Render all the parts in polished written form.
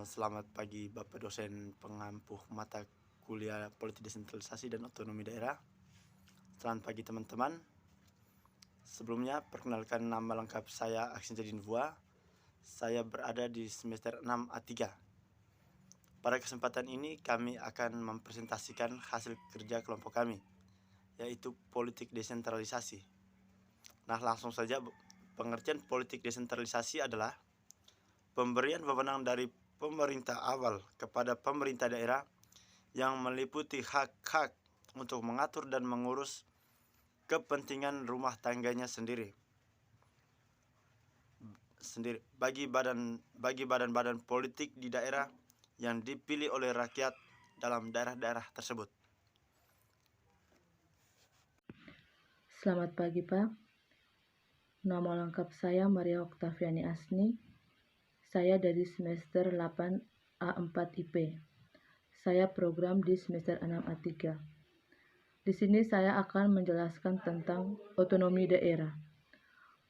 Selamat pagi Bapak dosen pengampu mata kuliah politik desentralisasi dan otonomi daerah. Selamat pagi teman-teman. Sebelumnya perkenalkan nama lengkap saya Aksin Jadinvua. Saya berada di semester 6 A3. Pada kesempatan ini kami akan mempresentasikan hasil kerja kelompok kami, yaitu politik desentralisasi. Nah, langsung saja, pengertian politik desentralisasi adalah pemberian wewenang dari pemerintah awal kepada pemerintah daerah yang meliputi hak-hak untuk mengatur dan mengurus kepentingan rumah tangganya sendiri bagi badan-badan politik di daerah yang dipilih oleh rakyat dalam daerah-daerah tersebut. Selamat pagi Pak. Nama lengkap saya Maria Oktaviani Asni. Saya dari semester 8 A4 IP. Saya program di semester 6 A3. Di sini saya akan menjelaskan tentang otonomi daerah.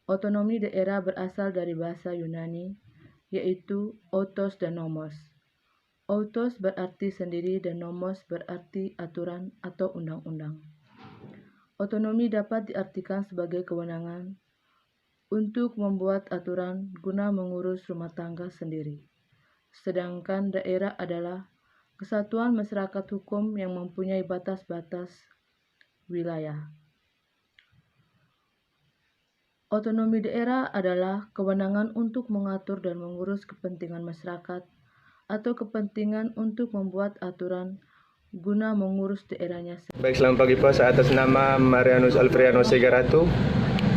Otonomi daerah berasal dari bahasa Yunani, yaitu autos dan nomos. Autos berarti sendiri dan nomos berarti aturan atau undang-undang. Otonomi dapat diartikan sebagai kewenangan untuk membuat aturan guna mengurus rumah tangga sendiri. Sedangkan daerah adalah kesatuan masyarakat hukum yang mempunyai batas-batas wilayah. Otonomi daerah adalah kewenangan untuk mengatur dan mengurus kepentingan masyarakat atau kepentingan untuk membuat aturan guna mengurus daerahnya. Baik, selamat pagi Pak. Saya atas nama Marianus Alfriano Segaratu.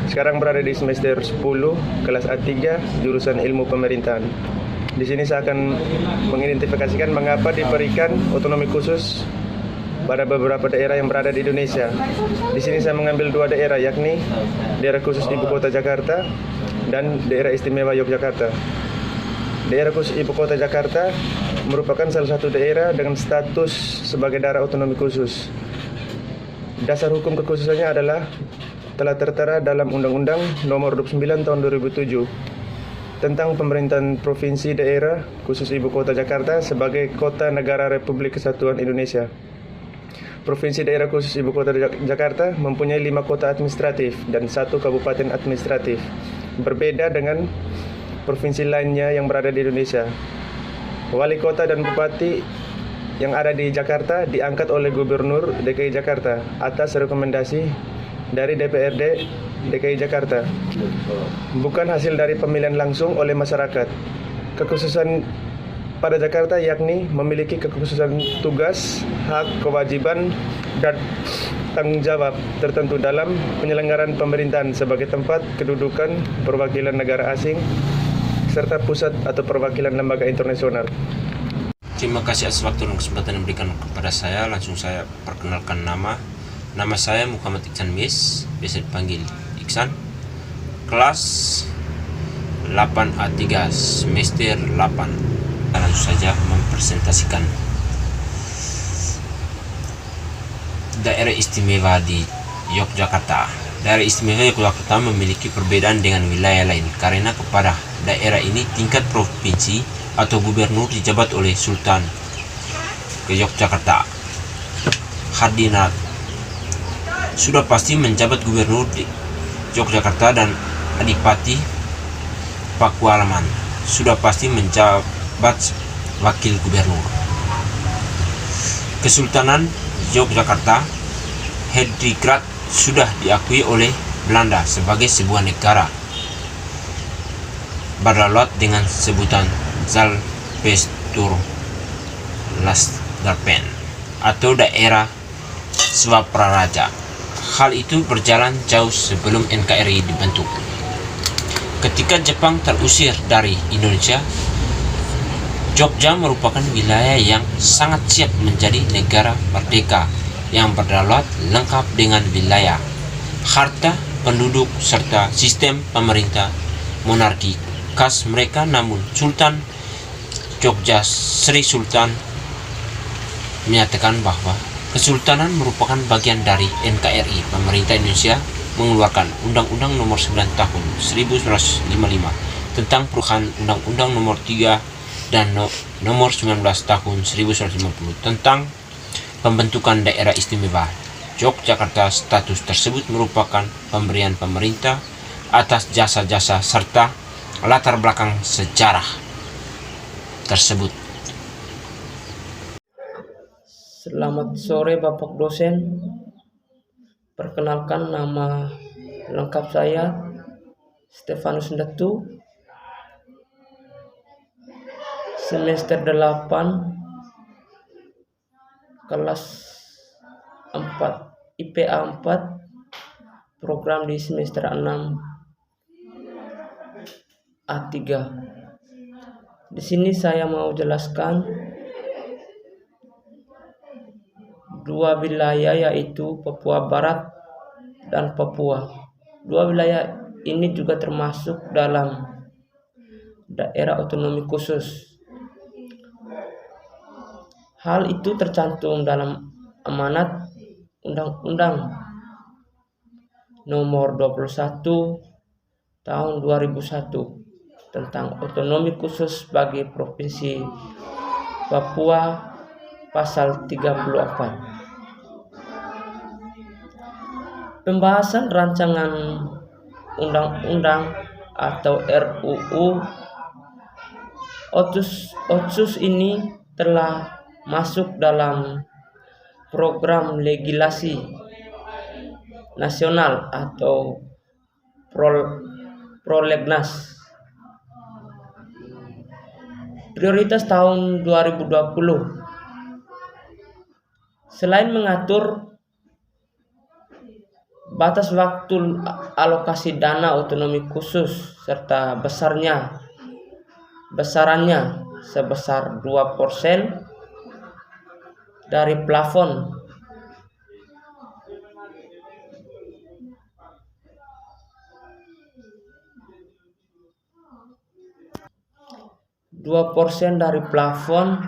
Sekarang berada di semester 10, kelas A3, jurusan Ilmu Pemerintahan. Di sini saya akan mengidentifikasikan mengapa diberikan otonomi khusus pada beberapa daerah yang berada di Indonesia. Di sini saya mengambil dua daerah, yakni daerah khusus Ibu Kota Jakarta dan daerah istimewa Yogyakarta. Daerah khusus Ibu Kota Jakarta merupakan salah satu daerah dengan status sebagai daerah otonomi khusus. Dasar hukum kekhususannya adalah telah tertera dalam Undang-Undang Nomor 29 Tahun 2007 tentang pemerintahan provinsi daerah khusus Ibu Kota Jakarta sebagai kota negara Republik Kesatuan Indonesia. Provinsi daerah khusus Ibu Kota Jakarta mempunyai 5 kota administratif dan 1 kabupaten administratif, berbeda dengan provinsi lainnya yang berada di Indonesia. Wali kota dan bupati yang ada di Jakarta diangkat oleh Gubernur DKI Jakarta atas rekomendasi dari DPRD DKI Jakarta, bukan hasil dari pemilihan langsung oleh masyarakat. Kekhususan pada Jakarta yakni memiliki kekhususan tugas, hak, kewajiban, dan tanggung jawab tertentu dalam penyelenggaraan pemerintahan sebagai tempat kedudukan perwakilan negara asing serta pusat atau perwakilan lembaga internasional. Terima kasih atas waktu dan kesempatan yang diberikan kepada saya. Langsung saya perkenalkan nama. Nama saya Muhammad Iksan Mis, biasa dipanggil Iksan. Kelas 8A3 semester 8. Langsung saja mempresentasikan daerah istimewa di Yogyakarta. Daerah istimewa Yogyakarta memiliki perbedaan dengan wilayah lain karena kepada daerah ini tingkat provinsi atau gubernur dijabat oleh Sultan ke Yogyakarta. Hardinat sudah pasti menjabat gubernur di Yogyakarta dan Adipati Pakualaman sudah pasti menjabat wakil gubernur. Kesultanan Yogyakarta Hadiningrat sudah diakui oleh Belanda sebagai sebuah negara berdaulat dengan sebutan Zalpesturlasdarpen atau daerah Swapraraja. Hal itu berjalan jauh sebelum NKRI dibentuk. Ketika Jepang terusir dari Indonesia, Jogja merupakan wilayah yang sangat siap menjadi negara merdeka yang berdaulat lengkap dengan wilayah, harta penduduk serta sistem pemerintah monarki khas mereka. Namun Sultan Jogja Sri Sultan menyatakan bahwa kesultanan merupakan bagian dari NKRI. Pemerintah Indonesia mengeluarkan Undang-Undang Nomor 9 Tahun 1955 tentang perubahan Undang-Undang Nomor 3 dan nomor 19 tahun 1950 tentang pembentukan daerah istimewa Yogyakarta. Status tersebut merupakan pemberian pemerintah atas jasa-jasa serta latar belakang sejarah tersebut. Selamat sore Bapak dosen. Perkenalkan, nama lengkap saya Stefanus Ndatu, semester 8 kelas 4 IPA 4, program di semester 6 A3. Di sini saya mau jelaskan dua wilayah, yaitu Papua Barat dan Papua. Dua wilayah ini juga termasuk dalam daerah otonomi khusus. Hal itu tercantum dalam amanat Undang-Undang Nomor 21 Tahun 2001 tentang otonomi khusus bagi Provinsi Papua, pasal 34. Pembahasan rancangan undang-undang atau RUU Otsus ini telah masuk dalam program legislasi nasional atau prolegnas prioritas tahun 2020. Selain mengatur batas waktu alokasi dana otonomi khusus serta besarannya sebesar 2% dari plafon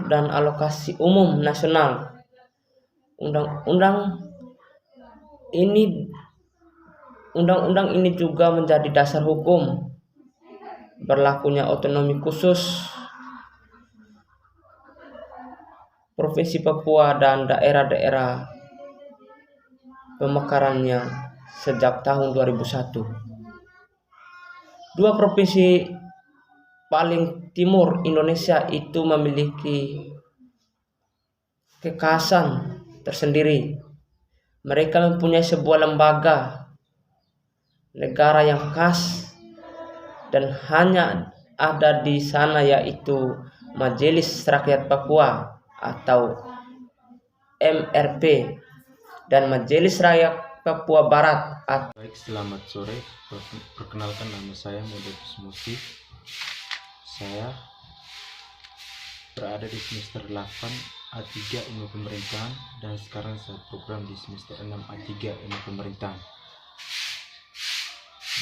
dan alokasi umum nasional. Undang-undang ini juga menjadi dasar hukum berlakunya otonomi khusus Provinsi Papua dan daerah-daerah pemekarannya sejak tahun 2001. Dua provinsi paling timur Indonesia itu memiliki kekhasan tersendiri. Mereka mempunyai sebuah lembaga negara yang khas dan hanya ada di sana, yaitu Majelis Rakyat Papua atau MRP dan Majelis Rakyat Papua Barat. Baik, selamat sore. Perkenalkan, nama saya Modus Musi. Saya berada di semester 8 A3 Ilmu Pemerintahan dan sekarang saya program di semester 6 A3 Ilmu Pemerintahan.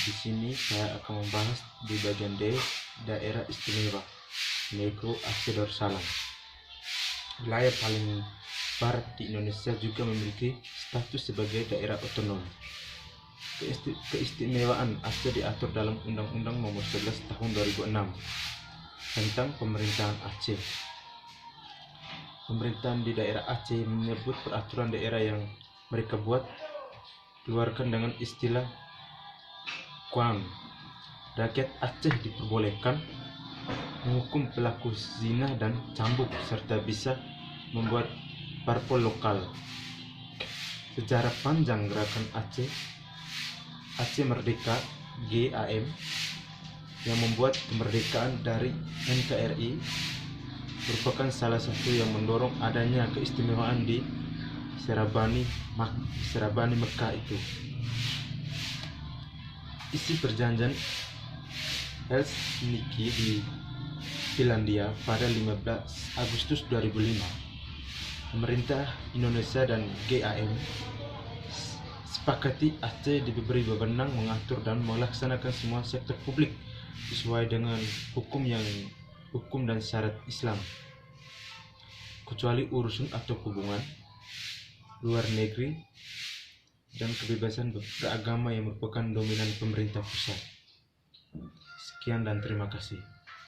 Di sini saya akan membahas di bagian D, Daerah Istimewa Negro Aceh Darussalam. Wilayah paling barat di Indonesia juga memiliki status sebagai daerah otonom. Keistimewaan Aceh diatur dalam Undang-Undang Nomor 11 Tahun 2006 tentang Pemerintahan Aceh. Pemerintahan di daerah Aceh menyebut peraturan daerah yang mereka keluarkan dengan istilah Kuang. Rakyat Aceh diperbolehkan menghukum pelaku zina dan cambuk serta bisa membuat parpol lokal. Sejarah panjang gerakan Aceh Merdeka GAM yang membuat kemerdekaan dari NKRI merupakan salah satu yang mendorong adanya keistimewaan di Serabani Mekah itu. Isi perjanjian Helsinki di Finlandia pada 15 Agustus 2005. Pemerintah Indonesia dan GAM sepakati Aceh diberi wewenang mengatur dan melaksanakan semua sektor publik sesuai dengan hukum dan syariat Islam, kecuali urusan atau hubungan luar negeri dan kebebasan beragama yang merupakan dominan pemerintah pusat. Sekian dan terima kasih.